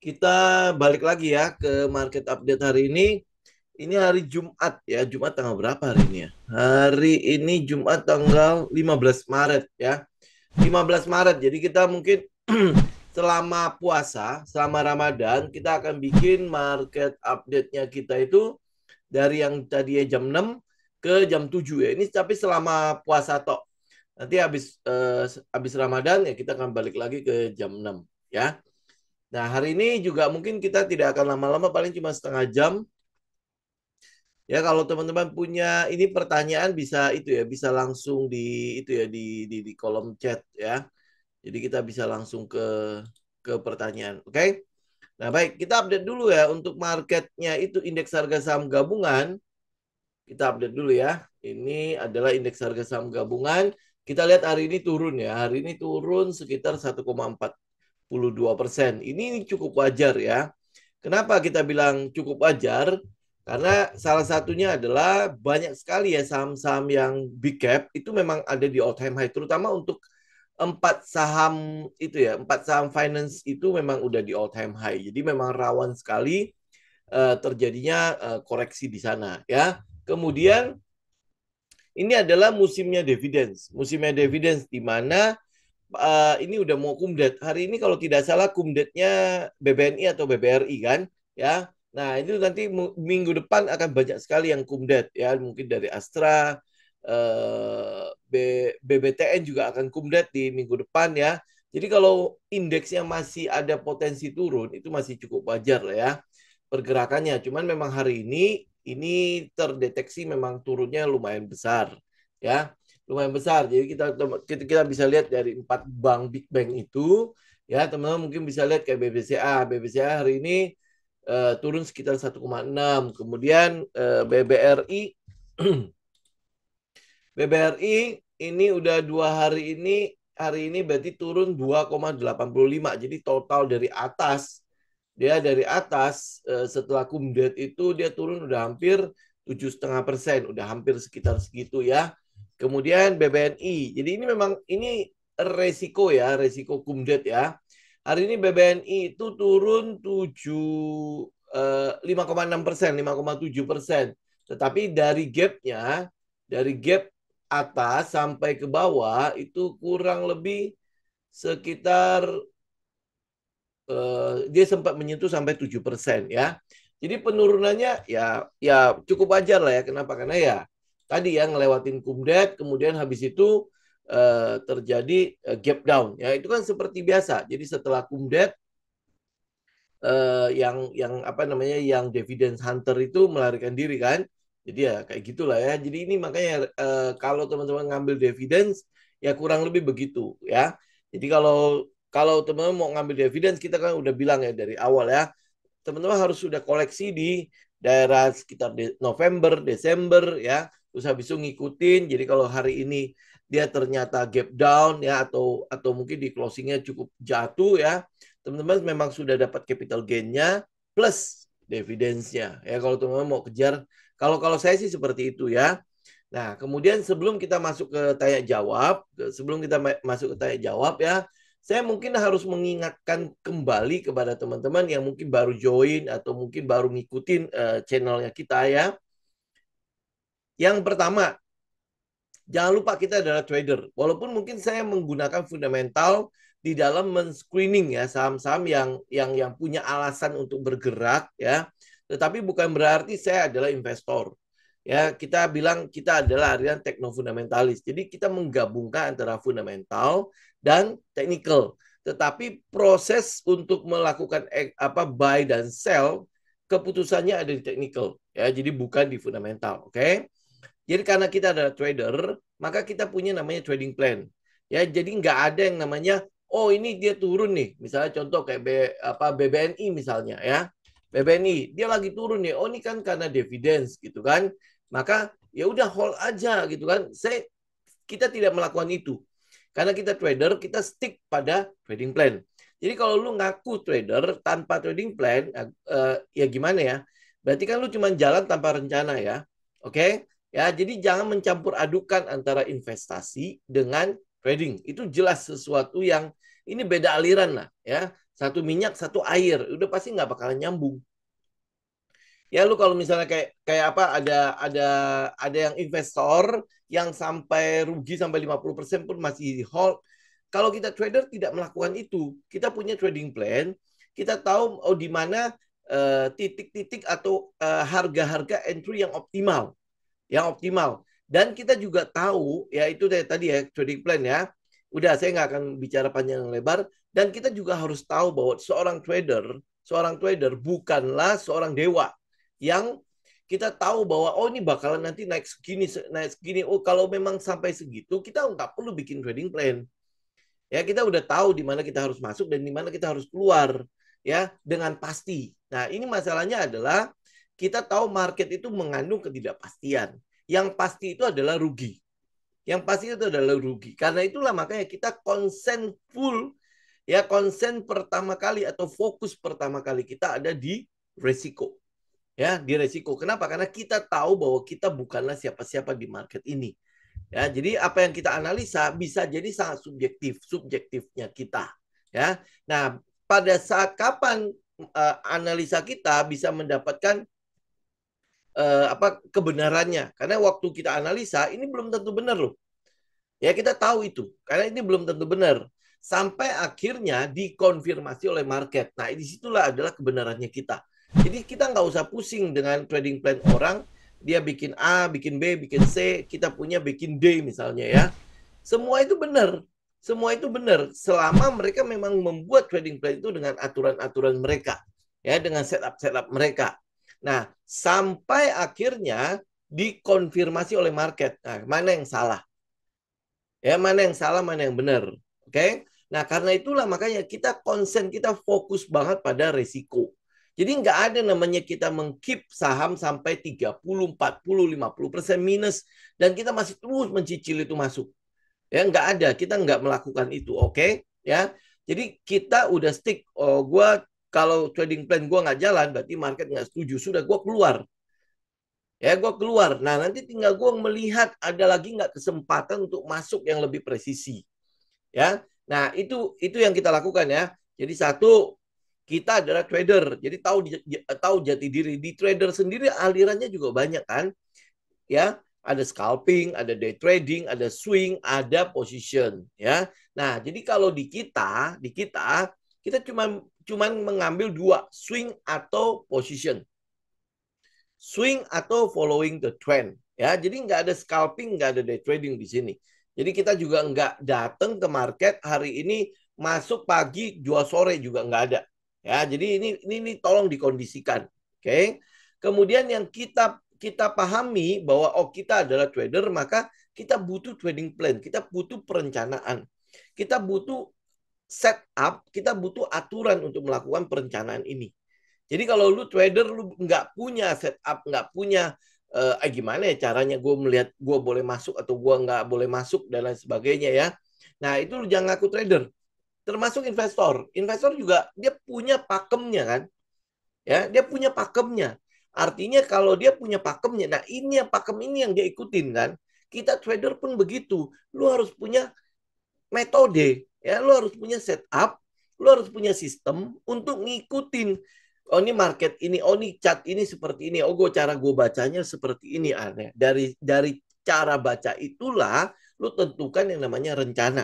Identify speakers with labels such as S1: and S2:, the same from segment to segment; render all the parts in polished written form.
S1: Kita balik lagi ya ke market update hari ini. Ini hari Jumat ya. Jumat tanggal berapa hari ini ya? Hari ini Jumat tanggal 15 Maret ya. 15 Maret. Jadi kita mungkin selama puasa, selama Ramadan, kita akan bikin market update-nya kita itu dari yang tadi ya jam 6 ke jam 7 ya. Ini tapi selama puasa tok. Nanti habis Ramadan ya kita akan balik lagi ke jam 6 ya. Nah, hari ini juga mungkin kita tidak akan lama-lama, paling cuma setengah jam. Ya, kalau teman-teman punya ini pertanyaan bisa itu ya, bisa langsung di itu ya di kolom chat ya. Jadi kita bisa langsung ke pertanyaan. Oke? Nah, baik, kita update dulu ya untuk marketnya itu indeks harga saham gabungan. Kita update dulu ya. Ini adalah indeks harga saham gabungan. Kita lihat hari ini turun ya. Hari ini turun sekitar 1,42%. Ini cukup wajar ya. Kenapa kita bilang cukup wajar? Karena salah satunya adalah banyak sekali ya saham-saham yang big cap itu memang ada di all time high, terutama untuk empat saham itu ya, empat saham finance itu memang udah di all time high. Jadi memang rawan sekali terjadinya koreksi di sana ya. Kemudian ini adalah musimnya dividends. Musimnya dividends di mana ini udah mau kumdet. Hari ini kalau tidak salah kumdetnya BBNI atau BBRI kan, ya. Nah, itu nanti minggu depan akan banyak sekali yang kumdet ya, mungkin dari Astra, BBTN juga akan kumdet di minggu depan ya. Jadi kalau indeksnya masih ada potensi turun, itu masih cukup wajar lah ya pergerakannya. Cuman memang hari ini terdeteksi memang turunnya lumayan besar ya, lumayan besar. Jadi kita bisa lihat dari empat bank big bank itu ya, teman-teman mungkin bisa lihat kayak BBCA. BBCA hari ini turun sekitar 1,6. Kemudian BBRI ini udah 2 hari ini, hari ini berarti turun 2,85. Jadi total dari atas setelah kumdet itu dia turun udah hampir 7,5%, udah hampir sekitar segitu ya. Kemudian BBNI, jadi ini memang ini resiko ya, resiko kumdet ya. Hari ini BBNI itu turun 5,6%, 5,7%. Tetapi dari gap atas sampai ke bawah itu kurang lebih sekitar dia sempat menyentuh sampai 7% ya. Jadi penurunannya ya cukup wajar lah ya. Kenapa? Karena ya tadi ya ngelewatin kumdet, kemudian habis itu terjadi gap down ya. Itu kan seperti biasa. Jadi setelah kumdet yang apa namanya yang dividend hunter itu melarikan diri kan. Jadi ya kayak gitulah ya. Jadi ini makanya kalau teman-teman ngambil dividends ya kurang lebih begitu ya. Jadi kalau kalau teman-teman mau ngambil dividends, kita kan udah bilang ya dari awal ya, teman-teman harus sudah koleksi di daerah sekitar November, Desember ya. Terus habis itu ngikutin. Jadi kalau hari ini dia ternyata gap down ya, atau mungkin di closingnya cukup jatuh ya, teman-teman memang sudah dapat capital gain-nya plus dividends-nya ya, kalau teman-teman mau kejar. Kalau saya sih seperti itu ya. Nah, kemudian sebelum kita masuk ke tanya jawab, ya, saya mungkin harus mengingatkan kembali kepada teman-teman yang mungkin baru join atau mungkin baru ngikutin channelnya kita ya. Yang pertama, jangan lupa kita adalah trader. Walaupun mungkin saya menggunakan fundamental di dalam men-screening ya saham-saham yang punya alasan untuk bergerak ya. Tetapi bukan berarti saya adalah investor. Ya, kita bilang kita adalah aliran tekno-fundamentalis. Jadi kita menggabungkan antara fundamental dan technical. Tetapi proses untuk melakukan buy dan sell keputusannya ada di technical ya. Jadi bukan di fundamental, oke? Okay? Jadi karena kita adalah trader, maka kita punya namanya trading plan. Ya, jadi nggak ada yang namanya, oh ini dia turun nih. Misalnya contoh kayak BBNI misalnya ya. BBNI dia lagi turun nih. Oh ini kan karena dividends gitu kan. Maka ya udah hold aja gitu kan. Kita tidak melakukan itu. Karena kita trader, kita stick pada trading plan. Jadi kalau lu ngaku trader tanpa trading plan, ya gimana ya? Berarti kan lu cuma jalan tanpa rencana ya. Oke? Okay? Ya, jadi jangan mencampur adukan antara investasi dengan trading. Itu jelas sesuatu yang ini beda aliran lah ya. Satu minyak, satu air. Udah pasti nggak bakalan nyambung. Ya lu kalau misalnya kayak kayak apa ada yang investor yang sampai rugi sampai 50% pun masih di hold. Kalau kita trader tidak melakukan itu. Kita punya trading plan, kita tahu oh di mana titik-titik atau harga-harga entry yang optimal, yang optimal. Dan kita juga tahu ya itu dari tadi ya trading plan ya. Udah saya nggak akan bicara panjang lebar dan kita juga harus tahu bahwa seorang trader bukanlah seorang dewa yang kita tahu bahwa oh ini bakalan nanti naik segini. Oh kalau memang sampai segitu kita nggak perlu bikin trading plan. Ya kita udah tahu di mana kita harus masuk dan di mana kita harus keluar ya dengan pasti. Nah ini masalahnya adalah kita tahu market itu mengandung ketidakpastian. Yang pasti itu adalah rugi. Yang pasti itu adalah rugi. Karena itulah makanya kita konsen full ya konsen pertama kali atau fokus pertama kali kita ada di resiko ya di resiko. Kenapa? Karena kita tahu bahwa kita bukanlah siapa-siapa di market ini. Ya, jadi apa yang kita analisa bisa jadi sangat subjektifnya kita. Ya, nah pada saat kapan analisa kita bisa mendapatkan apa kebenarannya? Karena waktu kita analisa ini belum tentu benar loh. Ya kita tahu itu, karena ini belum tentu benar. Sampai akhirnya dikonfirmasi oleh market. Nah, disitulah adalah kebenarannya kita. Jadi kita nggak usah pusing dengan trading plan orang. Dia bikin A, bikin B, bikin C. Kita punya bikin D misalnya ya. Semua itu benar. Semua itu benar. Selama mereka memang membuat trading plan itu dengan aturan-aturan mereka. Ya, dengan setup-setup mereka. Nah, sampai akhirnya dikonfirmasi oleh market. Nah, mana yang salah? Ya, mana yang salah, mana yang benar. Oke? Nah, karena itulah makanya kita konsen, kita fokus banget pada resiko. Jadi nggak ada namanya kita mengkeep saham sampai 30, 40, 50% minus dan kita masih terus mencicil itu masuk. Ya, nggak ada. Kita nggak melakukan itu. Oke? Ya. Jadi kita udah stick. Oh, gua kalau trading plan gua nggak jalan, berarti market nggak setuju. Sudah gua keluar. Ya, gue keluar. Nah, nanti tinggal gue melihat ada lagi nggak kesempatan untuk masuk yang lebih presisi. Ya, nah itu yang kita lakukan ya. Jadi satu, kita adalah trader. Jadi tahu jati diri. Di trader sendiri alirannya juga banyak kan. Ya, ada scalping, ada day trading, ada swing, ada position. Ya, nah jadi kalau kita cuman mengambil dua, swing atau position. Swing atau following the trend. Ya, jadi nggak ada scalping, nggak ada day trading di sini. Jadi kita juga nggak datang ke market hari ini masuk pagi jual sore juga nggak ada. Ya, jadi ini tolong dikondisikan. Oke. Kemudian yang kita pahami bahwa oh kita adalah trader maka kita butuh trading plan, kita butuh perencanaan, kita butuh setup, kita butuh aturan untuk melakukan perencanaan ini. Jadi kalau lu trader lu nggak punya setup, nggak punya gimana ya caranya gue melihat gue boleh masuk atau gue nggak boleh masuk dan lain sebagainya ya. Nah itu lu jangan ngaku trader. Termasuk investor. Investor juga dia punya pakemnya kan. Ya dia punya pakemnya. Artinya kalau dia punya pakemnya, nah ini yang pakem ini yang dia ikutin kan. Kita trader pun begitu. Lu harus punya metode. Ya, lu harus punya setup, lu harus punya sistem untuk ngikutin oh ini market ini, oh ini chart ini seperti ini, oh cara gue bacanya seperti ini aneh. Dari cara baca itulah lu tentukan yang namanya rencana.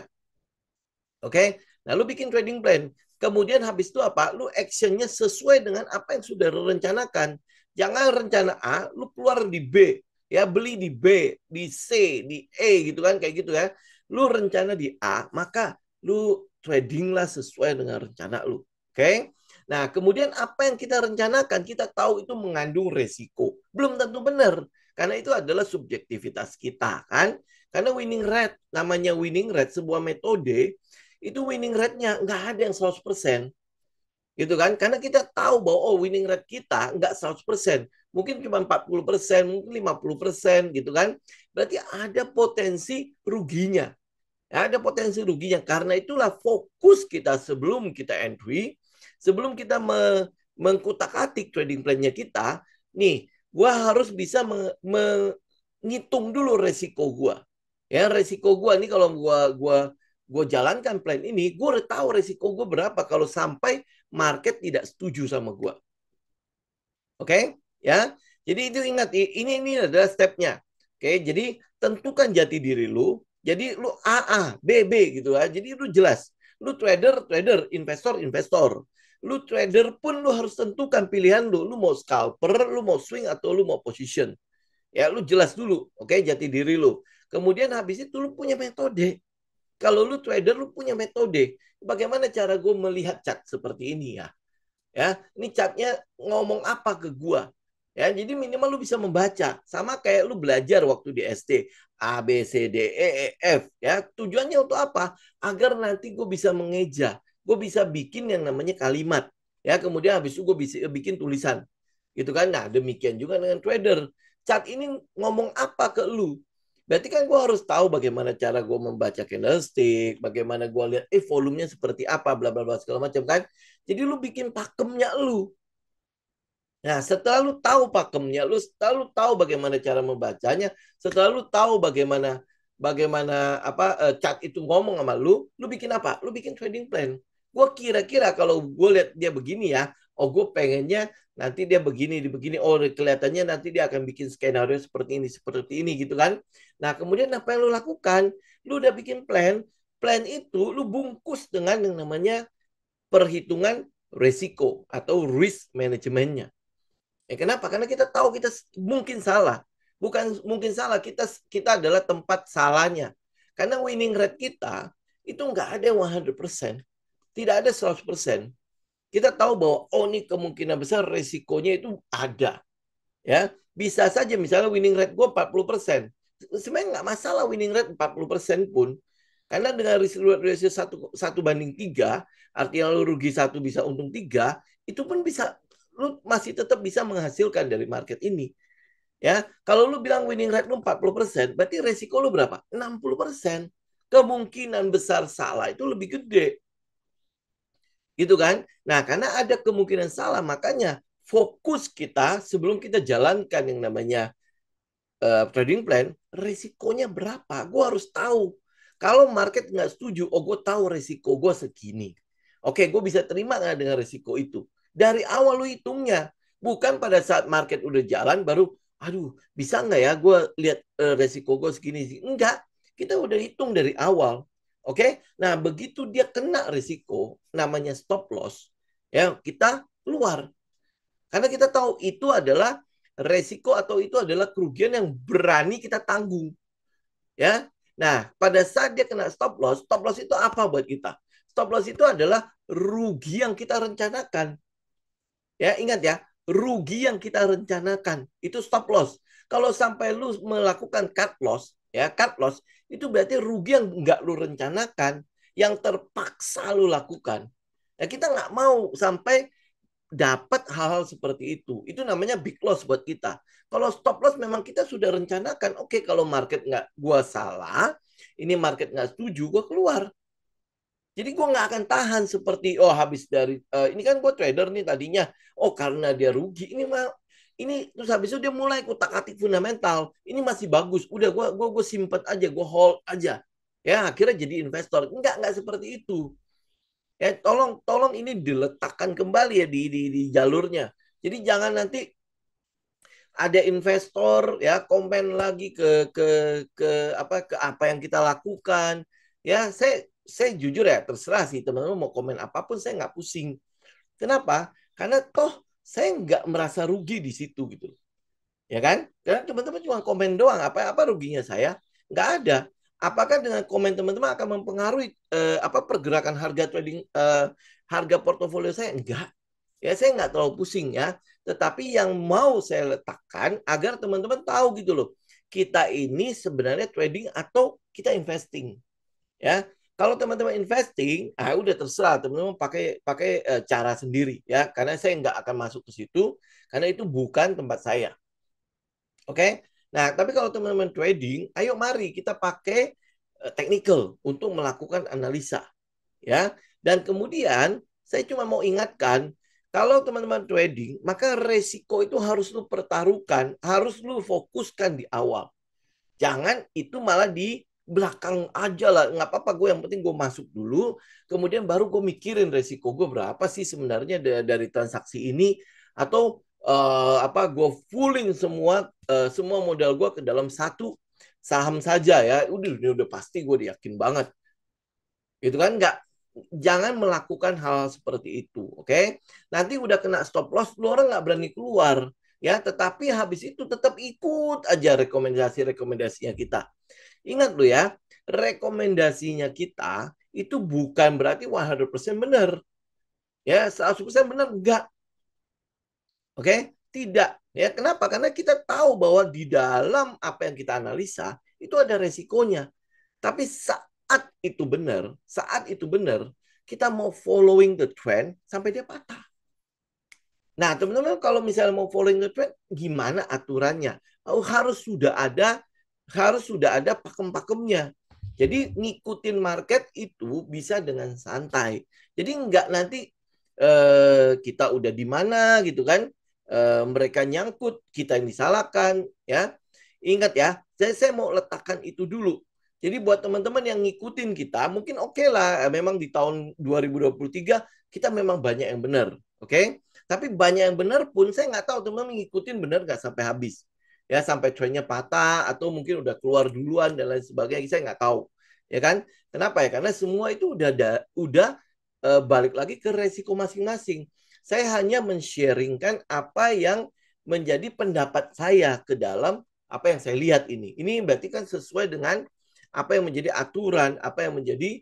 S1: Oke? Nah, lu bikin trading plan. Kemudian habis itu apa? Lu actionnya sesuai dengan apa yang sudah lu rencanakan. Jangan rencana A, lu keluar di B. Ya, beli di B, di C, di E gitu kan, kayak gitu ya. Lu rencana di A, maka lu trading lah sesuai dengan rencana lu. Oke? Nah, kemudian apa yang kita rencanakan, kita tahu itu mengandung resiko. Belum tentu benar. Karena itu adalah subjektivitas kita, kan? Karena winning rate, namanya winning rate, sebuah metode, itu winning rate-nya nggak ada yang 100%. Gitu kan? Karena kita tahu bahwa oh winning rate kita nggak 100%. Mungkin cuma 40%, mungkin 50% gitu kan. Berarti ada potensi ruginya. Ada potensi ruginya. Karena itulah fokus kita sebelum kita entry, sebelum kita mengkutak-atik trading plan-nya kita, nih, gua harus bisa menghitung dulu resiko gua. Ya, resiko gua nih kalau gua gue jalankan plan ini, gue udah tahu resiko gue berapa kalau sampai market tidak setuju sama gue. Oke, ya. Jadi itu ingat, ini adalah stepnya. Oke, jadi tentukan jati diri lu. Jadi lu AA, BB gitu ya. Jadi lu jelas. Lu trader, investor. Lu trader pun lu harus tentukan pilihan lu. Lu mau scalper, lu mau swing atau lu mau position. Ya, lu jelas dulu, oke, jati diri lu. Kemudian habis itu lu punya metode. Kalau lu trader, lu punya metode. Bagaimana cara gue melihat chart seperti ini ya? Ya, ini chartnya ngomong apa ke gua? Ya, jadi minimal lu bisa membaca. Sama kayak lu belajar waktu di SD. A, B, C, D, E, F. Ya, tujuannya untuk apa? Agar nanti gue bisa mengeja. Gue bisa bikin yang namanya kalimat. Ya, kemudian habis itu gue bisa bikin tulisan. Gitu kan? Nah, demikian juga dengan trader. Chart ini ngomong apa ke lu? Berarti kan gue harus tahu bagaimana cara gue membaca candlestick, bagaimana gue lihat volumenya seperti apa, bla bla bla segala macam kan. Jadi lu bikin pakemnya lu. Nah, setelah lu tahu pakemnya, setelah lu tahu bagaimana cara membacanya, setelah lu tahu bagaimana chart itu ngomong sama lu bikin apa? Lu bikin trading plan. Gue kira-kira kalau gue lihat dia begini ya, oh gue pengennya nanti dia begini, oh kelihatannya nanti dia akan bikin skenario seperti ini gitu kan. Nah, kemudian apa yang lu lakukan? Lu udah bikin plan, plan itu lu bungkus dengan yang namanya perhitungan resiko atau risk manajemennya. Kenapa? Karena kita tahu kita mungkin salah. Bukan mungkin salah, kita adalah tempat salahnya. Karena winning rate kita itu nggak ada 100%. Tidak ada 100%. Kita tahu bahwa oh ini kemungkinan besar resikonya itu ada. Ya, bisa saja misalnya winning rate gue 40%. Sebenarnya nggak masalah winning rate 40% pun. Karena dengan ratio 1:3, artinya lu rugi 1 bisa untung 3, itu pun bisa, lu masih tetap bisa menghasilkan dari market ini. Ya, kalau lu bilang winning rate lu 40%, berarti resiko lu berapa? 60%. Kemungkinan besar salah itu lebih gede. Gitu kan? Nah, karena ada kemungkinan salah, makanya fokus kita sebelum kita jalankan yang namanya trading plan, resikonya berapa? Gue harus tahu. Kalau market nggak setuju, oh gue tahu resiko gue segini. Oke, gue bisa terima nggak dengan resiko itu? Dari awal lu hitungnya. Bukan pada saat market udah jalan, baru, aduh, bisa nggak ya gue lihat resiko gue segini? Enggak, kita udah hitung dari awal. Oke, nah begitu dia kena resiko, namanya stop loss, ya kita keluar. Karena kita tahu itu adalah resiko atau itu adalah kerugian yang berani kita tanggung. Ya. Nah, pada saat dia kena stop loss itu apa buat kita? Stop loss itu adalah rugi yang kita rencanakan. Ya, ingat ya, rugi yang kita rencanakan itu stop loss. Kalau sampai lu melakukan cut loss, ya cut loss itu berarti rugi yang nggak lu rencanakan, yang terpaksa lu lakukan. Ya, kita nggak mau sampai dapat hal-hal seperti itu. Itu namanya big loss buat kita. Kalau stop loss memang kita sudah rencanakan, oke kalau market nggak, gua salah, ini market nggak setuju, gua keluar. Jadi gua nggak akan tahan seperti, oh habis dari, ini kan gua trader nih tadinya, oh karena dia rugi, ini terus habis itu dia mulai kutak-atik fundamental, ini masih bagus, udah gua simpen aja, gua hold aja. Ya akhirnya jadi investor. Nggak seperti itu. Ya, tolong ini diletakkan kembali ya di jalurnya. Jadi jangan nanti ada investor ya komen lagi ke apa yang kita lakukan. Ya, saya jujur ya, terserah sih teman-teman mau komen apapun, saya nggak pusing. Kenapa? Karena toh saya nggak merasa rugi di situ gitu. Ya kan? Karena teman-teman cuma komen doang. Apa ruginya saya? Nggak ada. Apakah dengan komen teman-teman akan mempengaruhi pergerakan harga trading, harga portofolio saya? Enggak. Ya saya nggak terlalu pusing ya. Tetapi yang mau saya letakkan agar teman-teman tahu gitu loh. Kita ini sebenarnya trading atau kita investing. Ya. Kalau teman-teman investing, udah terserah teman-teman pakai pakai cara sendiri ya. Karena saya nggak akan masuk ke situ karena itu bukan tempat saya. Oke. Nah, tapi kalau teman-teman trading, ayo mari kita pakai technical untuk melakukan analisa, ya. Dan kemudian saya cuma mau ingatkan, kalau teman-teman trading, maka resiko itu harus lu pertaruhkan, harus lu fokuskan di awal. Jangan itu malah belakang aja lah, nggak apa-apa, gue yang penting gue masuk dulu, kemudian baru gue mikirin resiko gue berapa sih sebenarnya dari transaksi ini, atau apa, gue fulling semua modal gue ke dalam satu saham saja ya, udah pasti gue yakin banget, gitu kan? Nggak, jangan melakukan hal seperti itu, oke? Nanti udah kena stop loss, lu orang nggak berani keluar, ya. Tetapi habis itu tetap ikut aja rekomendasinya kita. Ingat lu ya, rekomendasinya kita itu bukan berarti 100% benar. Ya, 100% benar enggak. Oke? Tidak. Ya, kenapa? Karena kita tahu bahwa di dalam apa yang kita analisa itu ada resikonya. Tapi saat itu benar, kita mau following the trend sampai dia patah. Nah, teman-teman, kalau misalnya mau following the trend, gimana aturannya? Harus sudah ada pakem-pakemnya. Jadi ngikutin market itu bisa dengan santai. Jadi nggak nanti kita udah di mana gitu kan, mereka nyangkut, kita yang disalahkan, ya. Ingat ya, saya mau letakkan itu dulu. Jadi buat teman-teman yang ngikutin kita, mungkin oke lah, memang di tahun 2023 kita memang banyak yang benar, oke? Tapi banyak yang benar pun saya nggak tahu teman-teman ngikutin benar nggak sampai habis. Ya, sampai trennya patah atau mungkin udah keluar duluan dan lain sebagainya, saya nggak tahu. Ya kan? Kenapa ya? Karena semua itu udah balik lagi ke resiko masing-masing. Saya hanya men-sharingkan apa yang menjadi pendapat saya ke dalam apa yang saya lihat ini. Ini berarti kan sesuai dengan apa yang menjadi aturan, apa yang menjadi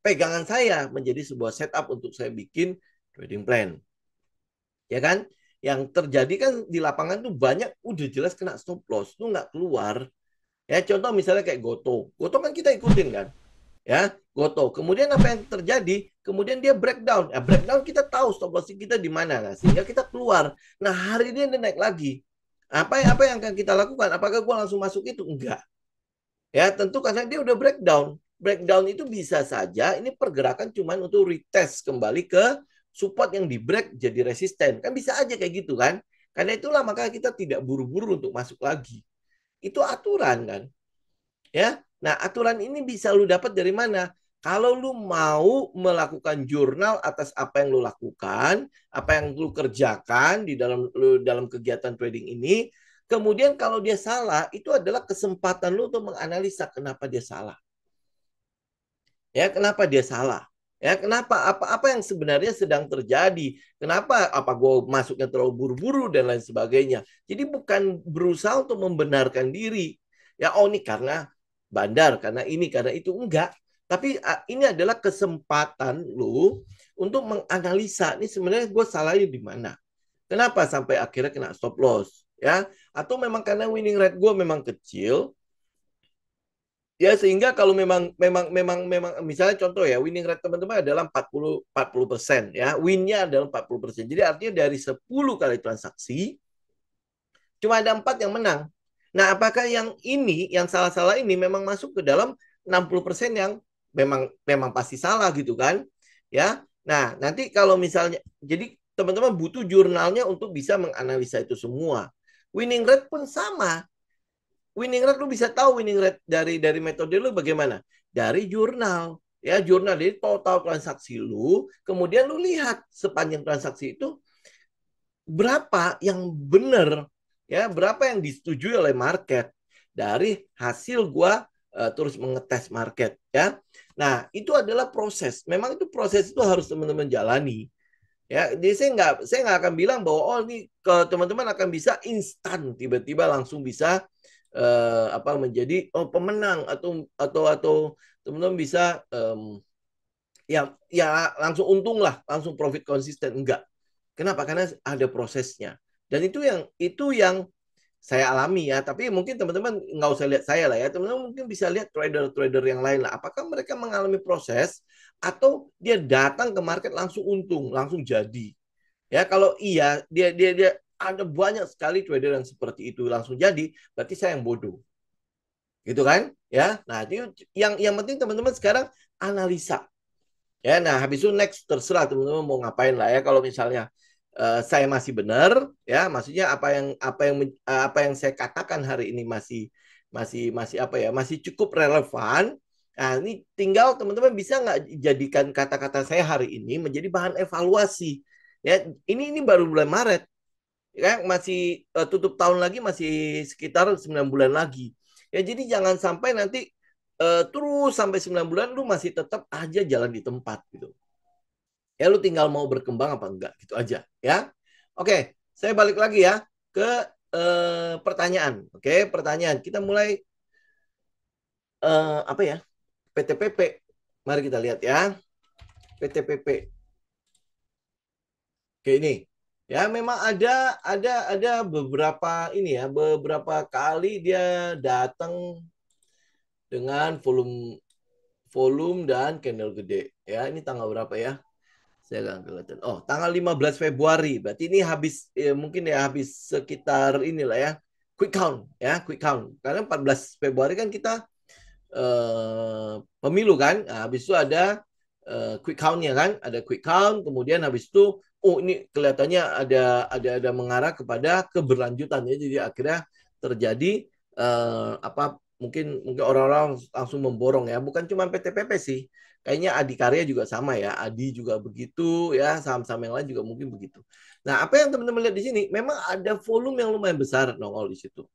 S1: pegangan saya menjadi sebuah setup untuk saya bikin trading plan. Ya kan? Yang terjadi kan di lapangan tuh banyak udah jelas kena stop loss, tuh nggak keluar. Ya, contoh misalnya kayak Goto. Goto kan kita ikutin kan. Ya, Goto. Kemudian apa yang terjadi? Kemudian dia breakdown. Ya, breakdown kita tahu stop loss kita di mana, nah, sehingga kita keluar. Nah, hari ini dia naik lagi. Apa yang akan kita lakukan? Apakah gue langsung masuk itu? Enggak. Ya, tentu karena dia udah breakdown. Breakdown itu bisa saja ini pergerakan cuma untuk retest kembali ke support yang di break jadi resisten. Kan bisa aja kayak gitu kan. Karena itulah maka kita tidak buru-buru untuk masuk lagi. Itu aturan kan. Ya. Nah, aturan ini bisa lu dapat dari mana? Kalau lu mau melakukan jurnal atas apa yang lu lakukan, apa yang lu kerjakan di dalam kegiatan trading ini, kemudian kalau dia salah, itu adalah kesempatan lu untuk menganalisa kenapa dia salah. Ya, kenapa dia salah? Ya, kenapa apa yang sebenarnya sedang terjadi? Kenapa apa gue masuknya terlalu buru-buru dan lain sebagainya. Jadi bukan berusaha untuk membenarkan diri. Ya, oh ini karena bandar, karena ini, karena itu, enggak. Tapi ini adalah kesempatan lu untuk menganalisa ini sebenarnya gue salahnya di mana. Kenapa sampai akhirnya kena stop loss, ya? Atau memang karena winning rate gue memang kecil, ya, sehingga kalau memang misalnya contoh ya, winning rate teman-teman adalah 40% ya. Winnya adalah 40%. Jadi artinya dari 10 kali transaksi cuma ada 4 yang menang. Nah, apakah yang salah-salah ini memang masuk ke dalam 60% yang memang pasti salah gitu kan? Ya. Nah, nanti kalau misalnya jadi teman-teman butuh jurnalnya untuk bisa menganalisa itu semua. Winning rate pun sama. Winning rate lu bisa tahu winning rate dari metode lu bagaimana? Dari jurnal. Ya, jurnal dari total transaksi lu, kemudian lu lihat sepanjang transaksi itu berapa yang benar, ya, berapa yang disetujui oleh market dari hasil gua terus mengetes market, ya. Nah, itu adalah proses. Memang itu proses itu harus teman-teman jalani. Ya, jadi saya nggak akan bilang bahwa oh ini ke teman-teman akan bisa instan tiba-tiba langsung bisa menjadi pemenang atau teman-teman bisa ya langsung untung lah, langsung profit konsisten, enggak. Kenapa? Karena ada prosesnya. Dan itu yang saya alami ya, tapi mungkin teman-teman nggak usah lihat saya lah ya, teman-teman mungkin bisa lihat trader-trader yang lain lah. Apakah mereka mengalami proses atau dia datang ke market langsung untung, langsung jadi? Ya, kalau iya, dia ada banyak sekali trader yang seperti itu langsung jadi, berarti saya yang bodoh. Gitu kan? Ya. Nah, itu yang penting teman-teman sekarang analisa. Ya, nah habis itu next terserah teman-teman mau ngapain lah ya. Kalau misalnya saya masih benar, ya, maksudnya apa yang saya katakan hari ini masih masih apa ya, masih cukup relevan. Nah, ini tinggal teman-teman bisa nggak jadikan kata-kata saya hari ini menjadi bahan evaluasi. Ya, ini baru bulan Maret. Ya, masih tutup tahun lagi masih sekitar 9 bulan lagi. Ya, jadi jangan sampai nanti terus sampai 9 bulan lu masih tetap aja jalan di tempat gitu. Ya lu tinggal mau berkembang apa enggak gitu aja ya. Oke, saya balik lagi ya ke pertanyaan. Oke, pertanyaan. Kita mulai apa ya? PTPP. Mari kita lihat ya. PTPP. Oke, ini. Ya, memang ada beberapa ini ya, beberapa kali dia datang dengan volume volume dan candle gede. Ya, ini tanggal berapa ya? Saya nggak kelihatan. Oh, tanggal 15 Februari. Berarti ini habis mungkin ya habis sekitar inilah ya. Quick count ya, quick count. Karena 14 Februari kan kita pemilu kan. Nah, habis itu ada quick count-nya kan, ada quick count, kemudian habis itu oh ini kelihatannya ada mengarah kepada keberlanjutan ya. Jadi akhirnya terjadi apa mungkin orang-orang langsung memborong ya. Bukan cuma PTPP sih. Kayaknya Adikarya juga sama ya. Adi juga begitu ya, saham-saham yang lain juga mungkin begitu. Nah, apa yang teman-teman lihat di sini memang ada volume yang lumayan besar nongol di situ.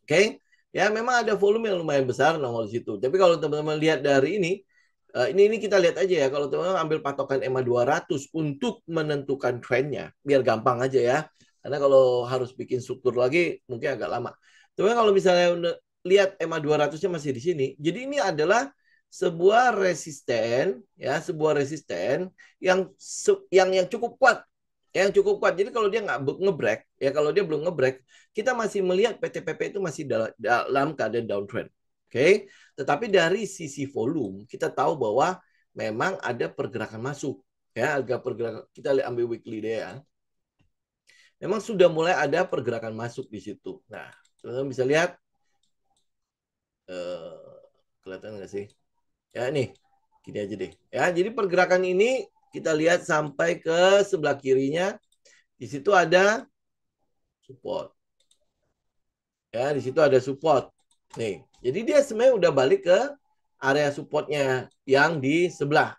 S1: Oke, ya memang ada volume yang lumayan besar nongol di situ. Tapi kalau teman-teman lihat dari ini kita lihat aja ya. Kalau teman-teman ambil patokan EMA 200 untuk menentukan trennya, biar gampang aja ya. Karena kalau harus bikin struktur lagi mungkin agak lama. Teman-teman kalau misalnya lihat EMA 200-nya masih di sini. Jadi ini adalah sebuah resisten ya, sebuah resisten yang cukup kuat. Yang cukup kuat. Jadi kalau dia nggak ngebreak, ya kalau dia belum ngebreak, kita masih melihat PTPP itu masih dalam keadaan downtrend. Oke, tetapi dari sisi volume kita tahu bahwa memang ada pergerakan masuk. Ya, agak pergerakan. Kita ambil weekly deh ya. Memang sudah mulai ada pergerakan masuk di situ. Nah, teman-teman bisa lihat kelihatan nggak sih? Ya nih, gini aja deh. Ya, jadi pergerakan ini kita lihat sampai ke sebelah kirinya. Di situ ada support. Ya, di situ ada support. Nih, jadi dia sebenarnya udah balik ke area supportnya yang di sebelah,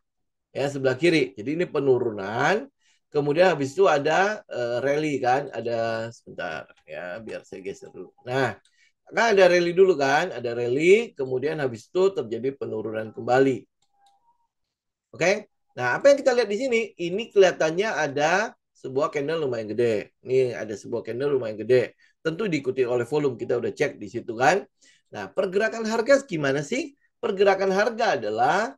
S1: ya sebelah kiri. Jadi ini penurunan. Kemudian habis itu ada rally kan, ada sebentar ya, biar saya geser dulu. Nah, kan ada rally dulu kan, ada rally. Kemudian habis itu terjadi penurunan kembali. Oke. Nah, apa yang kita lihat di sini? Ini kelihatannya ada sebuah candle lumayan gede. Ini ada sebuah candle lumayan gede. Tentu diikuti oleh volume. Kita udah cek di situ kan. Nah, pergerakan harga gimana sih? Pergerakan harga adalah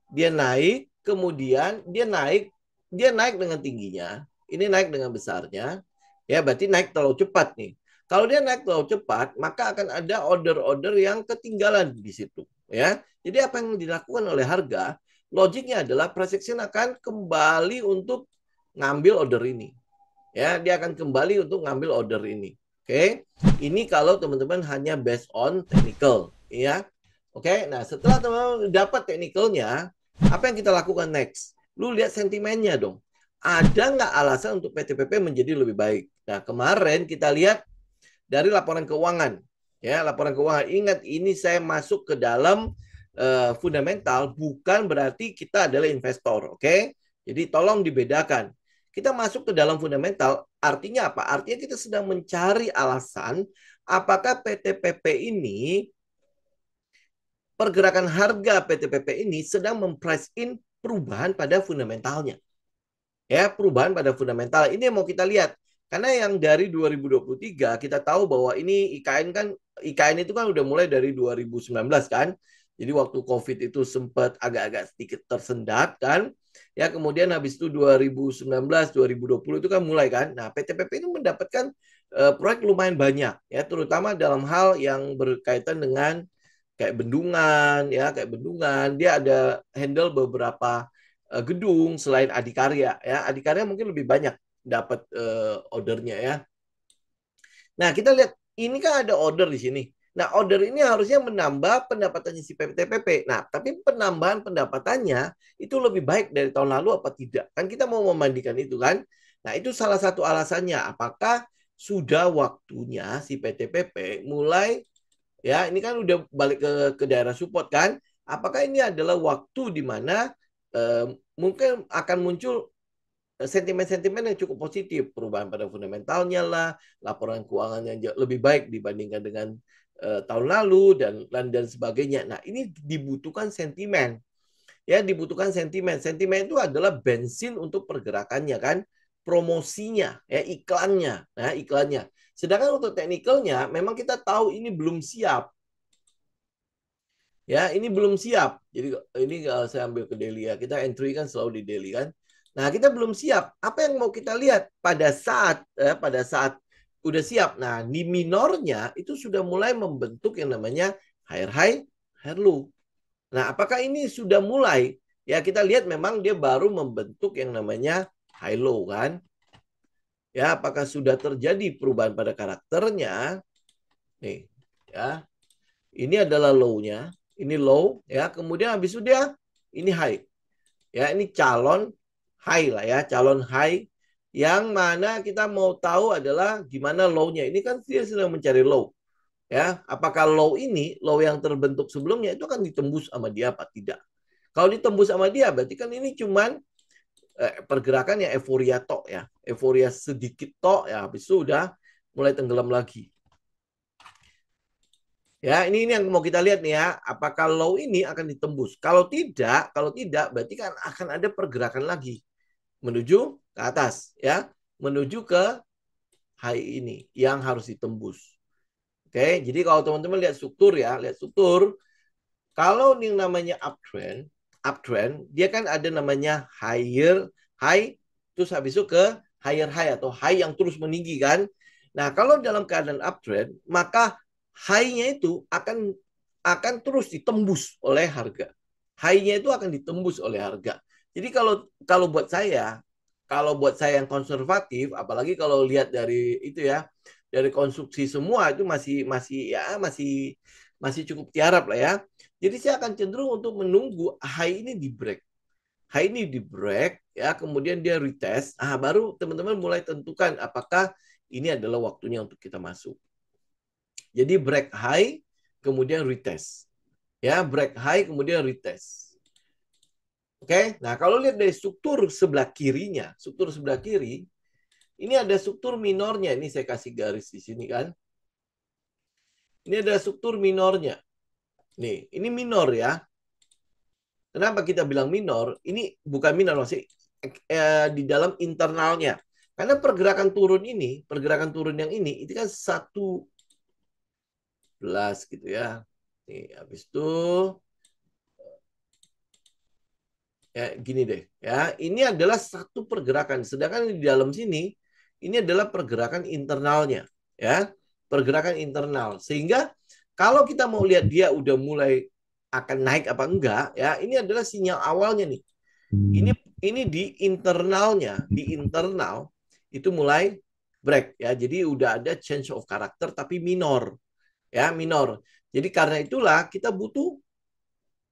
S1: dia naik, kemudian dia naik dengan tingginya. Ini naik dengan besarnya. Ya, berarti naik terlalu cepat nih. Kalau dia naik terlalu cepat, maka akan ada order-order yang ketinggalan di situ. Ya, jadi apa yang dilakukan oleh harga? Logiknya adalah price action akan kembali untuk ngambil order ini. Ya, dia akan kembali untuk ngambil order ini. Oke. Ini kalau teman-teman hanya based on technical, ya. Oke. Nah, setelah teman-teman dapat technicalnya, apa yang kita lakukan next? Lu lihat sentimennya dong. Ada nggak alasan untuk PTPP menjadi lebih baik? Nah, kemarin kita lihat dari laporan keuangan. Ya, laporan keuangan. Ingat, ini saya masuk ke dalam fundamental, bukan berarti kita adalah investor, oke? Jadi tolong dibedakan. Kita masuk ke dalam fundamental, artinya apa? Artinya kita sedang mencari alasan apakah PTPP ini, pergerakan harga PTPP ini sedang memprice in perubahan pada fundamentalnya. Ya, perubahan pada fundamental. Ini yang mau kita lihat. Karena yang dari 2023 kita tahu bahwa ini IKN itu kan udah mulai dari 2019 kan. Jadi waktu COVID itu sempat agak-agak sedikit tersendat kan. Ya, kemudian habis itu 2019, 2020 itu kan mulai kan. Nah, PTPP itu mendapatkan proyek lumayan banyak ya, terutama dalam hal yang berkaitan dengan kayak bendungan ya, kayak bendungan. Dia ada handle beberapa gedung selain Adikarya ya. Adikarya mungkin lebih banyak dapat ordernya ya. Nah, kita lihat ini kan ada order di sini. Nah, order ini harusnya menambah pendapatannya si PTPP. Nah, tapi penambahan pendapatannya itu lebih baik dari tahun lalu apa tidak? Kan kita mau membandingkan itu kan. Nah, itu salah satu alasannya. Apakah sudah waktunya si PTPP mulai Ya, ini kan udah balik ke daerah support kan? Apakah ini adalah waktu di mana mungkin akan muncul sentimen-sentimen yang cukup positif, perubahan pada fundamentalnya lah, laporan keuangan yang lebih baik dibandingkan dengan tahun lalu dan sebagainya. Nah, ini dibutuhkan sentimen. Ya, dibutuhkan sentimen. Sentimen itu adalah bensin untuk pergerakannya kan, promosinya, ya iklannya. Nah, iklannya. Sedangkan untuk teknikalnya memang kita tahu ini belum siap. Ya, ini belum siap. Jadi ini saya ambil ke daily ya. Kita entry kan selalu di daily kan. Nah, kita belum siap. Apa yang mau kita lihat pada saat udah siap. Nah, di minornya itu sudah mulai membentuk yang namanya higher high, higher low. Nah, apakah ini sudah mulai? Ya, kita lihat memang dia baru membentuk yang namanya high low kan. Ya, apakah sudah terjadi perubahan pada karakternya? Nih, ya. Ini adalah low-nya, ini low ya. Kemudian habis itu dia ini high. Ya, ini calon high lah ya, calon high yang mana kita mau tahu adalah gimana low-nya. Ini kan dia sedang mencari low. Ya, apakah low ini, low yang terbentuk sebelumnya itu akan ditembus sama dia apa tidak? Kalau ditembus sama dia berarti kan ini cuman pergerakan yang euforia tok ya. Euforia sedikit tok ya, habis itu udah mulai tenggelam lagi. Ya, ini yang mau kita lihat nih ya, apakah low ini akan ditembus. Kalau tidak berarti kan akan ada pergerakan lagi menuju ke atas ya, menuju ke high ini yang harus ditembus. Oke, jadi kalau teman-teman lihat struktur ya, lihat struktur, kalau yang namanya uptrend, dia kan ada namanya higher high, terus habis itu ke higher high atau high yang terus meninggi kan. Nah, kalau dalam keadaan uptrend, maka high-nya itu akan terus ditembus oleh harga. High-nya itu akan ditembus oleh harga. Jadi kalau kalau buat saya yang konservatif, apalagi kalau lihat dari itu ya, dari konstruksi semua itu masih masih ya masih masih cukup tiarap lah ya. Jadi saya akan cenderung untuk menunggu high ini di break. High ini di break ya, kemudian dia retest. Baru teman-teman mulai tentukan apakah ini adalah waktunya untuk kita masuk. Jadi break high kemudian retest. Ya, break high kemudian retest. Oke. Nah, kalau lihat dari struktur sebelah kirinya, struktur sebelah kiri, ini ada struktur minornya. Ini saya kasih garis di sini kan. Ini ada struktur minornya. Nih, ini minor ya. Kenapa kita bilang minor? Ini bukan minor masih di dalam internalnya. Karena pergerakan turun yang ini itu kan 11 gitu ya. Nih, habis itu ya gini deh. Ya, ini adalah satu pergerakan. Sedangkan di dalam sini ini adalah pergerakan internalnya, ya. Pergerakan internal. Sehingga kalau kita mau lihat dia udah mulai akan naik apa enggak, ya, ini adalah sinyal awalnya nih. Ini di internal itu mulai break ya. Jadi udah ada change of character tapi minor. Ya, minor. Jadi karena itulah kita butuh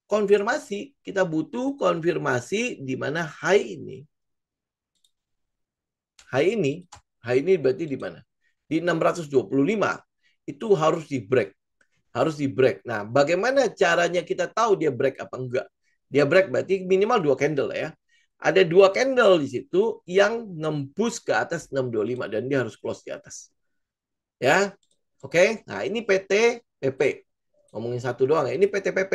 S1: konfirmasi di mana high ini berarti di mana? Di 625 itu harus di break. Harus di break. Nah, bagaimana caranya kita tahu dia break apa enggak? Dia break berarti minimal 2 candle ya. Ada 2 candle di situ yang nembus ke atas 625 dan dia harus close di atas. Ya. Oke. Nah, ini PT PP. Ngomongin satu doang ya. Ini PT PP.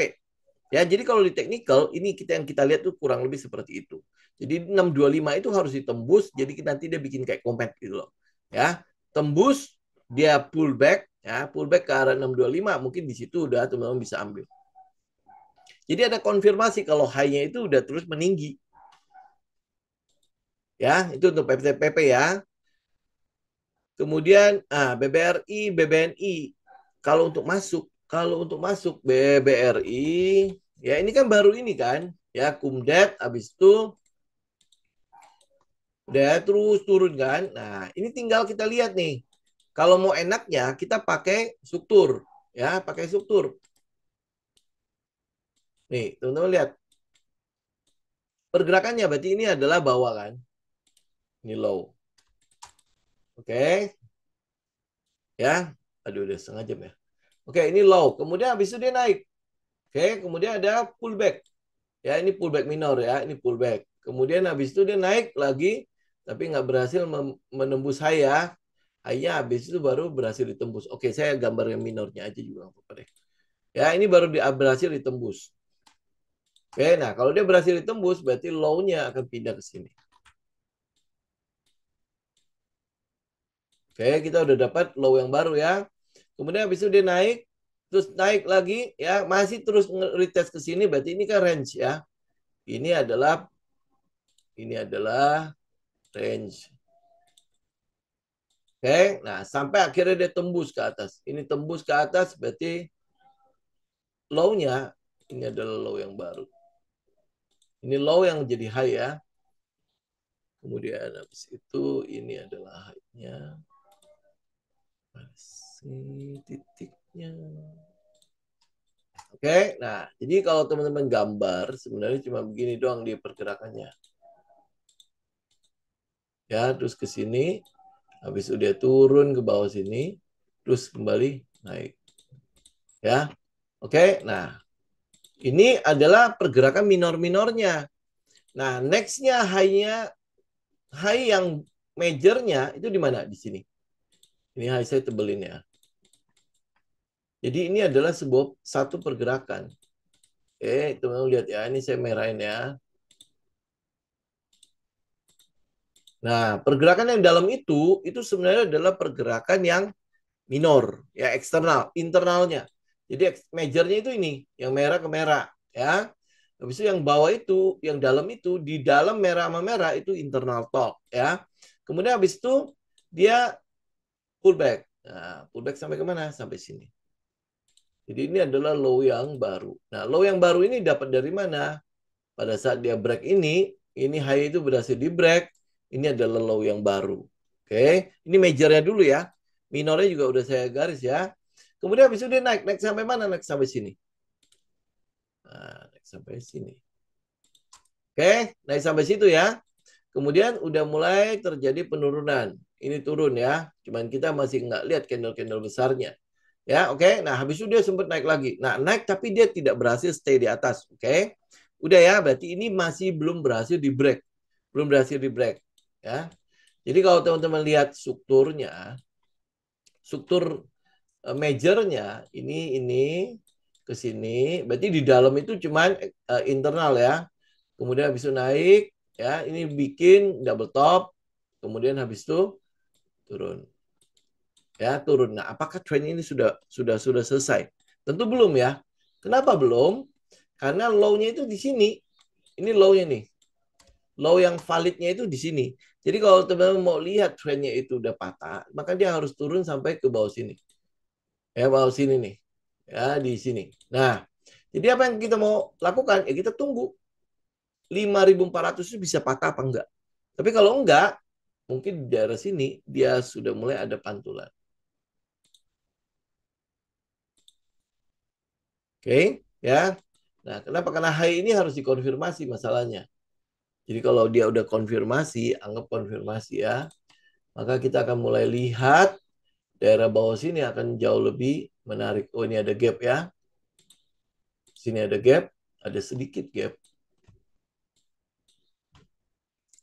S1: Ya, jadi kalau di technical ini yang kita lihat tuh kurang lebih seperti itu. Jadi 625 itu harus ditembus, jadi nanti dia bikin kayak compact gitu loh. Ya, tembus, dia pullback, ya, pullback ke arah 625, mungkin di situ udah teman-teman bisa ambil. Jadi ada konfirmasi kalau high-nya itu udah terus meninggi. Ya, itu untuk PPTPP ya. Kemudian BBRI, BBNI. Kalau untuk masuk BBRI, ya ini kan baru ini kan, ya Kumdet, habis itu udah terus turun kan. Nah, ini tinggal kita lihat nih. Kalau mau enaknya kita pakai struktur, ya pakai struktur. Nih, teman-teman lihat pergerakannya. Berarti ini adalah bawah kan, ini low. Oke, ya. Aduh, udah setengah jam ya. Oke, ini low. Kemudian habis itu dia naik. Oke, kemudian ada pullback. Ya, ini pullback minor ya, ini pullback. Kemudian habis itu dia naik lagi, tapi nggak berhasil menembus high ya. High-nya habis itu baru berhasil ditembus. Oke, saya gambar yang minornya aja juga nggak apa-apa deh. Ya, ini baru berhasil ditembus. Oke, nah kalau dia berhasil ditembus, berarti low-nya akan pindah ke sini. Oke, kita udah dapat low yang baru ya. Kemudian habis itu dia naik, terus naik lagi ya, masih terus retest ke sini, berarti ini kan range ya. Ini adalah range. Oke, nah sampai akhirnya dia tembus ke atas. Ini tembus ke atas berarti low-nya ini adalah low yang baru. Ini low yang jadi high ya. Kemudian habis itu ini adalah high-nya. Masih titiknya. Oke, nah jadi kalau teman-teman gambar sebenarnya cuma begini doang dia pergerakannya. Ya, terus ke sini, habis itu dia turun ke bawah sini, terus kembali naik. Ya, oke. Nah, ini adalah pergerakan minor-minornya. Nah, next-nya high yang majornya itu di mana? Di sini. Ini high saya tebelin ya. Jadi ini adalah satu pergerakan. Oke, teman-teman lihat ya. Ini saya merahin ya. Nah, pergerakan yang dalam itu sebenarnya adalah pergerakan yang minor, ya eksternal, internalnya. Jadi majornya itu ini, yang merah ke merah, ya. Habis itu yang bawah itu, yang dalam itu, di dalam merah sama merah itu internal top, ya. Kemudian habis itu dia pullback. Nah, pullback sampai kemana? Sampai sini. Jadi ini adalah low yang baru. Nah, low yang baru ini dapat dari mana? Pada saat dia break ini high itu berhasil di break, ini adalah low yang baru. Oke, ini majornya dulu ya. Minornya juga udah saya garis ya. Kemudian habis itu dia naik sampai mana? Naik sampai sini. Nah, naik sampai sini. Oke, naik sampai situ ya. Kemudian udah mulai terjadi penurunan. Ini turun ya. Cuman kita masih nggak lihat candle-candle besarnya. Ya, oke. Nah, habis itu dia sempat naik lagi. Nah, naik tapi dia tidak berhasil stay di atas. Oke. Udah ya, berarti ini masih belum berhasil di break. Belum berhasil di break. Ya. Jadi kalau teman-teman lihat struktur majornya ini ke sini, berarti di dalam itu cuman internal ya. Kemudian habis itu naik, ya ini bikin double top, kemudian habis itu turun, ya turun. Nah, apakah trend ini sudah selesai? Tentu belum ya. Kenapa belum? Karena low-nya itu di sini. Ini low-nya nih. Low yang validnya itu di sini. Jadi kalau teman-teman mau lihat trendnya itu udah patah, maka dia harus turun sampai ke bawah sini. Ya, bawah sini nih. Ya, di sini. Nah, jadi apa yang kita mau lakukan? Ya kita tunggu 5.400 itu bisa patah apa enggak. Tapi kalau enggak, mungkin di daerah sini dia sudah mulai ada pantulan. Oke, ya. Nah, kenapa? Karena high ini harus dikonfirmasi masalahnya. Jadi kalau dia udah konfirmasi, anggap konfirmasi ya, maka kita akan mulai lihat daerah bawah sini akan jauh lebih menarik. Oh, ini ada gap ya. Sini ada gap, ada sedikit gap.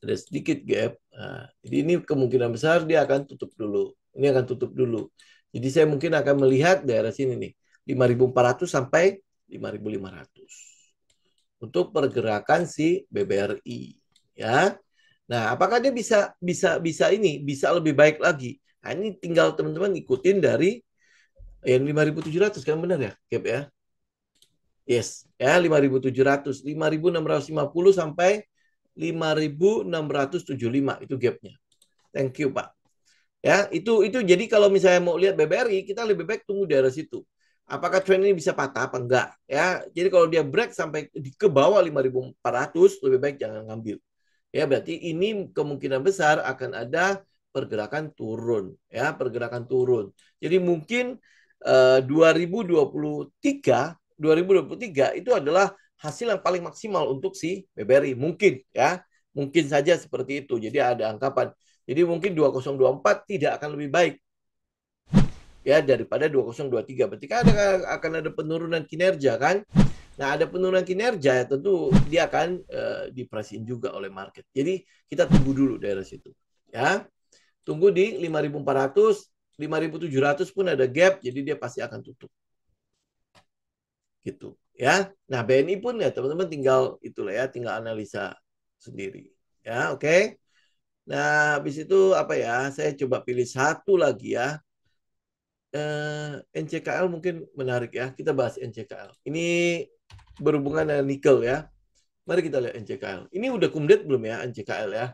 S1: Ada sedikit gap. Nah, jadi ini kemungkinan besar dia akan tutup dulu. Ini akan tutup dulu. Jadi saya mungkin akan melihat daerah sini nih, 5.400 sampai 5.500 untuk pergerakan si BBRI, ya. Nah, apakah dia bisa lebih baik lagi? Nah, ini tinggal teman-teman ikutin dari yang 5.700 kan benar ya, gap ya. Yes, ya 5.700, 5.650 sampai 5.675 itu gapnya. Thank you, Pak. Ya, itu jadi kalau misalnya mau lihat BBRI, kita lebih baik tunggu daerah situ. Apakah trend ini bisa patah apa enggak? Ya, jadi kalau dia break sampai ke bawah 5.400, lebih baik jangan ngambil. Ya, berarti ini kemungkinan besar akan ada pergerakan turun, ya, pergerakan turun. Jadi mungkin 2023 itu adalah hasil yang paling maksimal untuk si BBRI. Mungkin ya, mungkin saja seperti itu. Jadi ada anggapan. Jadi mungkin 2024 tidak akan lebih baik. ya daripada 2023. Berarti kan akan ada penurunan kinerja kan. Nah, ada penurunan kinerja ya tentu dia akan dipresiin juga oleh market. Jadi kita tunggu dulu daerah situ. Ya. Tunggu di 5.400, 5.700 pun ada gap, jadi dia pasti akan tutup. Gitu ya. Nah, BNI pun ya teman-teman tinggal itulah ya, tinggal analisa sendiri. Ya, oke. Nah, habis itu apa ya? Saya coba pilih satu lagi ya. NCKL mungkin menarik ya. Kita bahas NCKL. Ini berhubungan dengan nikel ya. Mari kita lihat NCKL. Ini udah kumdet belum ya NCKL ya?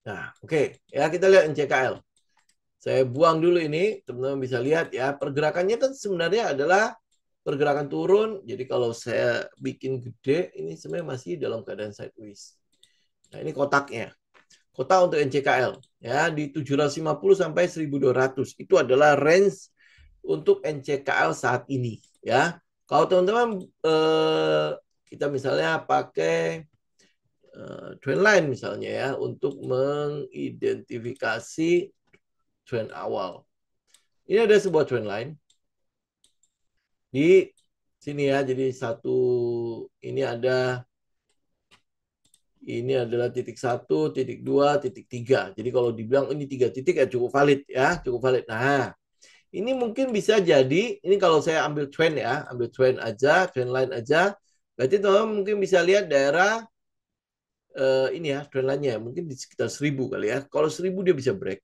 S1: Nah, oke. Ya, kita lihat NCKL. Saya buang dulu ini, teman-teman bisa lihat ya. Pergerakannya kan sebenarnya adalah pergerakan turun. Jadi kalau saya bikin gede, ini sebenarnya masih dalam keadaan sideways. Nah, ini kotaknya. Kotak untuk NCKL ya di 750 sampai 1.200 itu adalah range untuk NCKL saat ini ya. Kalau teman-teman kita misalnya pakai trendline misalnya ya untuk mengidentifikasi trend awal. Ini ada sebuah trendline di sini ya. Jadi ini adalah titik 1, titik 2, titik 3. Jadi kalau dibilang ini 3 titik ya cukup valid ya, cukup valid. Nah, ini mungkin bisa jadi, ini kalau saya ambil trend ya, ambil trend aja, trend line aja, berarti teman-teman mungkin bisa lihat daerah ini ya, trend line-nya mungkin di sekitar 1.000 kali ya. Kalau 1.000 dia bisa break.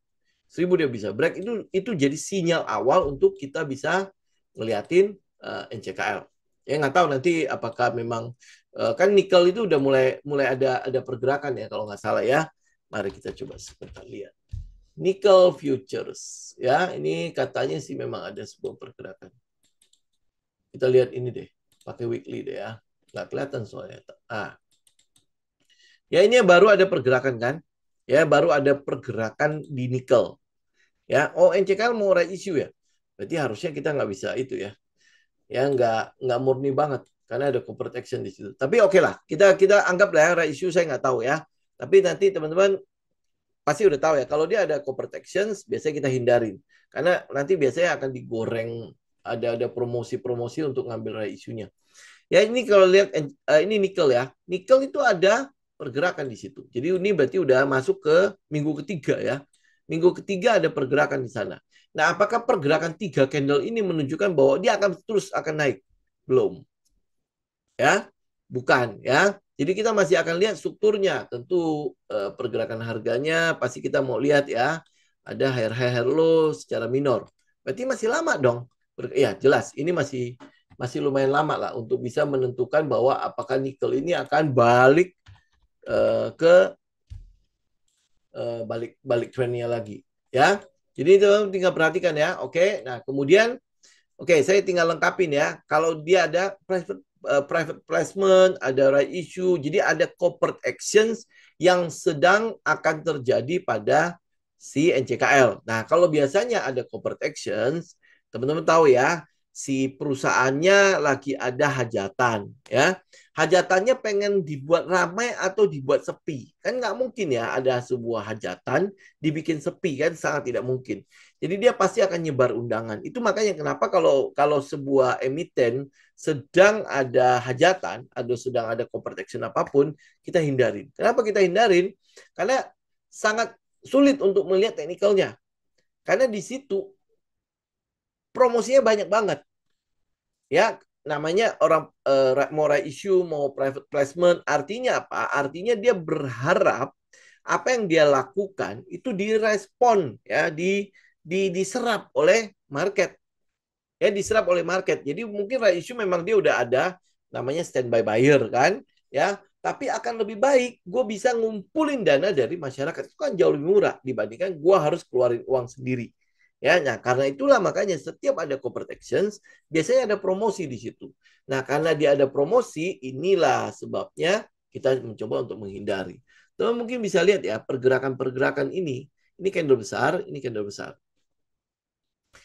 S1: 1.000 dia bisa break, itu jadi sinyal awal untuk kita bisa ngeliatin NCKL. Ya nggak tahu nanti apakah memang kan nikel itu udah mulai ada pergerakan ya kalau nggak salah ya. Mari kita coba sebentar lihat. Nickel futures ya, ini katanya sih memang ada sebuah pergerakan. Kita lihat ini deh, pakai weekly deh ya. Nggak kelihatan soalnya. Ya ini baru ada pergerakan kan? Ya baru ada pergerakan di nikel. Ya, oh NCKL mau right issue ya? Berarti harusnya kita nggak bisa itu ya. Ya nggak murni banget karena ada corporate action di situ. Tapi oke lah, kita anggap lah ya right issue saya nggak tahu ya. Tapi nanti teman-teman pasti udah tahu ya. Kalau dia ada corporate actions, biasanya kita hindarin. Karena nanti biasanya akan digoreng ada promosi-promosi untuk ngambil right issue-nya. Ya ini kalau lihat ini nikel ya. Nikel itu ada pergerakan di situ. Jadi ini berarti udah masuk ke minggu ketiga ya. Minggu ketiga ada pergerakan di sana. Nah, apakah pergerakan 3 candle ini menunjukkan bahwa dia akan terus akan naik? Belum. Ya, bukan ya. Jadi kita masih akan lihat strukturnya. Tentu pergerakan harganya pasti kita mau lihat ya. Ada higher low secara minor. Berarti masih lama dong. Ya, jelas ini masih lumayan lama lah untuk bisa menentukan bahwa apakah nikel ini akan balik ke balik trennya lagi ya. Jadi itu tinggal perhatikan ya. Oke. Nah, kemudian saya tinggal lengkapin ya. Kalau dia ada private placement, ada right issue, jadi ada corporate actions yang sedang akan terjadi pada si NCKL. Nah, kalau biasanya ada corporate actions, teman-teman tahu ya, si perusahaannya lagi ada hajatan ya. Hajatannya pengen dibuat ramai atau dibuat sepi. Kan nggak mungkin ya ada sebuah hajatan dibikin sepi kan, sangat tidak mungkin. Jadi dia pasti akan nyebar undangan. Itu makanya kenapa kalau sebuah emiten sedang ada hajatan atau sedang ada corporate action apapun, kita hindarin. Kenapa kita hindarin? Karena sangat sulit untuk melihat teknikalnya. Karena di situ promosinya banyak banget. Ya, namanya orang mau right issue, mau private placement, artinya apa? Artinya dia berharap apa yang dia lakukan itu direspon ya, diserap oleh market. Ya, diserap oleh market. Jadi mungkin right issue memang dia udah ada namanya standby buyer kan, ya. Tapi akan lebih baik gue bisa ngumpulin dana dari masyarakat. Itu kan jauh lebih murah dibandingkan gue harus keluarin uang sendiri. Ya, nah karena itulah makanya setiap ada corporate actions biasanya ada promosi di situ. Nah, karena dia ada promosi, inilah sebabnya kita mencoba untuk menghindari. Teman mungkin bisa lihat ya pergerakan-pergerakan ini candle besar, ini candle besar.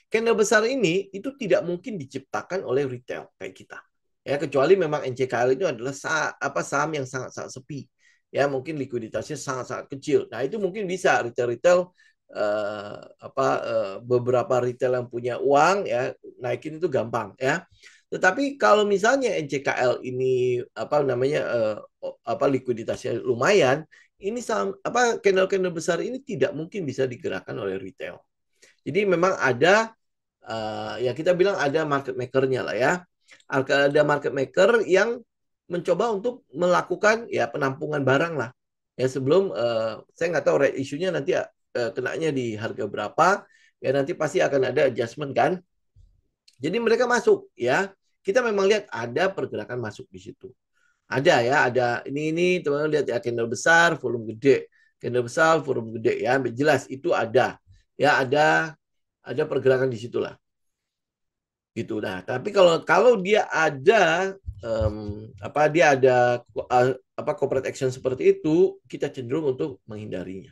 S1: Candle besar ini itu tidak mungkin diciptakan oleh retail kayak kita. Ya, kecuali memang NCKL itu adalah saham yang sangat-sangat sepi. Ya, mungkin likuiditasnya sangat-sangat kecil. Nah, itu mungkin bisa retail-retail beberapa retail yang punya uang ya, naikin itu gampang ya. Tetapi kalau misalnya NCKL ini likuiditasnya lumayan, ini candle-candle besar ini tidak mungkin bisa digerakkan oleh retail. Jadi memang ada ya kita bilang ada market maker-nya lah ya. Ada market maker yang mencoba untuk melakukan ya penampungan barang lah. Ya sebelum saya nggak tahu rate issue-nya nanti kenanya di harga berapa, ya nanti pasti akan ada adjustment kan. Jadi mereka masuk ya. Kita memang lihat ada pergerakan masuk di situ. Ada ya, ada ini teman-teman lihat ya, candle besar, volume gede. Candle besar, volume gede ya, jelas itu ada. Ya ada pergerakan di situ lah. Gitu. Nah, tapi kalau dia ada dia ada corporate action seperti itu, kita cenderung untuk menghindarinya.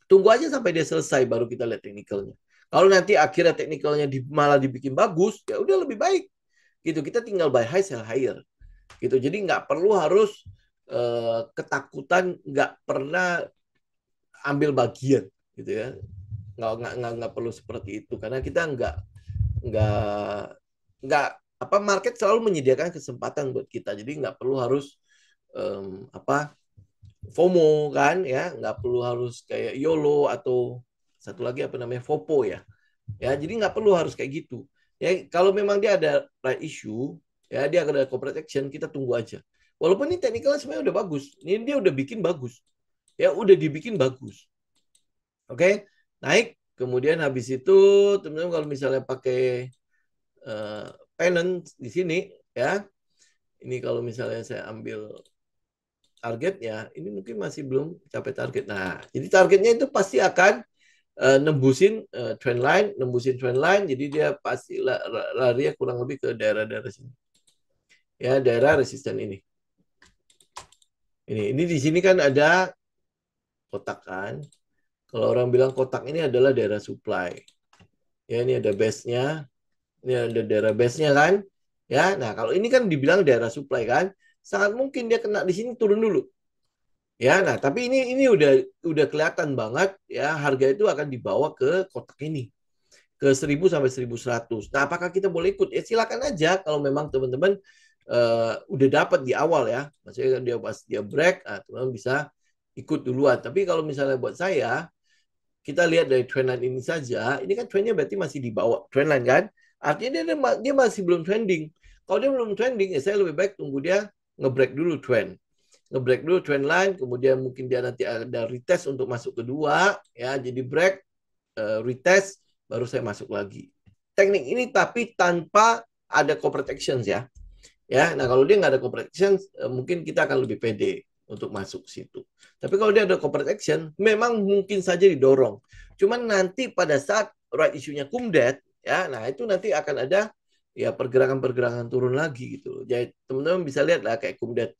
S1: Tunggu aja sampai dia selesai baru kita lihat teknikalnya. Kalau nanti akhirnya teknikalnya malah dibikin bagus, ya udah lebih baik. Gitu, kita tinggal buy high sell higher. Gitu. Jadi nggak perlu harus ketakutan, nggak pernah ambil bagian gitu ya. Nggak perlu seperti itu karena kita nggak market selalu menyediakan kesempatan buat kita. Jadi nggak perlu harus FOMO kan ya, nggak perlu harus kayak YOLO atau satu lagi apa namanya FOPO ya. Ya, jadi nggak perlu harus kayak gitu. Ya, kalau memang dia ada right issue, ya dia ada corporate action, kita tunggu aja. Walaupun ini teknikalnya sebenarnya udah bagus. Ini dia udah bikin bagus. Ya, udah dibikin bagus. Oke, naik. Kemudian habis itu, teman-teman kalau misalnya pakai pennant di sini, ya. Ini kalau misalnya saya ambil targetnya, ini mungkin masih belum capai target. Nah, jadi targetnya itu pasti akan nembusin trend line, jadi dia pasti lari kurang lebih ke daerah-daerah sini. Ya, daerah resisten ini. Ini di sini kan ada kotak kan. Kalau orang bilang kotak ini adalah daerah supply. Ya, ini ada base-nya. Ini ada daerah base-nya kan. Ya, nah kalau ini kan dibilang daerah supply kan, sangat mungkin dia kena di sini turun dulu. Ya, nah tapi ini udah kelihatan banget ya harga itu akan dibawa ke kotak ini ke 1000 sampai 1100. Nah, apakah kita boleh ikut? Ya silakan aja kalau memang teman-teman udah dapat di awal ya. Maksudnya dia pas dia break, teman-teman bisa ikut duluan. Tapi kalau misalnya buat saya, kita lihat dari trendline ini saja, ini kan trendnya berarti masih di bawah trendline kan? Artinya dia masih belum trending. Kalau dia belum trending, ya saya lebih baik tunggu dia nge-break dulu trend line, kemudian mungkin dia nanti ada retest untuk masuk kedua, ya jadi break, retest, baru saya masuk lagi. Teknik ini tapi tanpa ada corporate actions ya. Ya, nah kalau dia nggak ada corporate actions, mungkin kita akan lebih pede untuk masuk situ. Tapi kalau dia ada corporate action, memang mungkin saja didorong. Cuman nanti pada saat right issue-nya kumdet, ya, nah itu nanti akan ada ya pergerakan-pergerakan turun lagi gitu. Jadi teman-teman bisa lihat lah kayak kumdet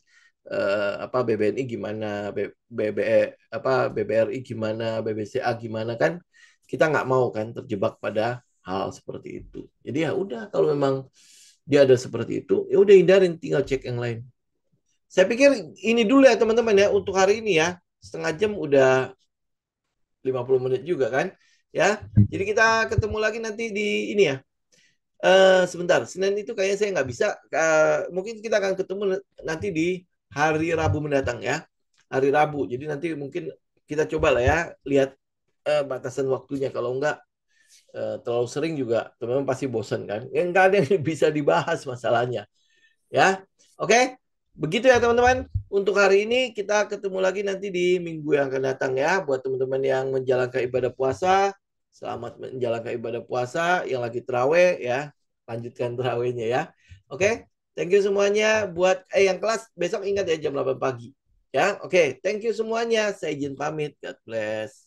S1: BBNI gimana, BBRI gimana, BBCA gimana kan kita nggak mau kan terjebak pada hal seperti itu. Jadi ya udah kalau memang dia ada seperti itu, ya udah hindarin, tinggal cek yang lain. Saya pikir ini dulu ya teman-teman ya untuk hari ini ya. Setengah jam udah 50 menit juga kan. Ya. Jadi kita ketemu lagi nanti di ini ya. Sebentar, Senin itu kayaknya saya nggak bisa. Mungkin kita akan ketemu nanti di hari Rabu mendatang ya. Hari Rabu. Jadi nanti mungkin kita coba lah ya lihat batasan waktunya. Kalau enggak terlalu sering juga teman-teman pasti bosan kan. Ya enggak ada yang bisa dibahas masalahnya. Ya. Oke. Begitu ya teman-teman. Untuk hari ini kita ketemu lagi nanti di minggu yang akan datang ya. Buat teman-teman yang menjalankan ibadah puasa, selamat menjalankan ibadah puasa. Yang lagi terawih ya, lanjutkan terawihnya ya. Oke. Thank you semuanya. Buat yang kelas besok ingat ya jam 8 pagi. Ya, oke. Thank you semuanya. Saya izin pamit. God bless.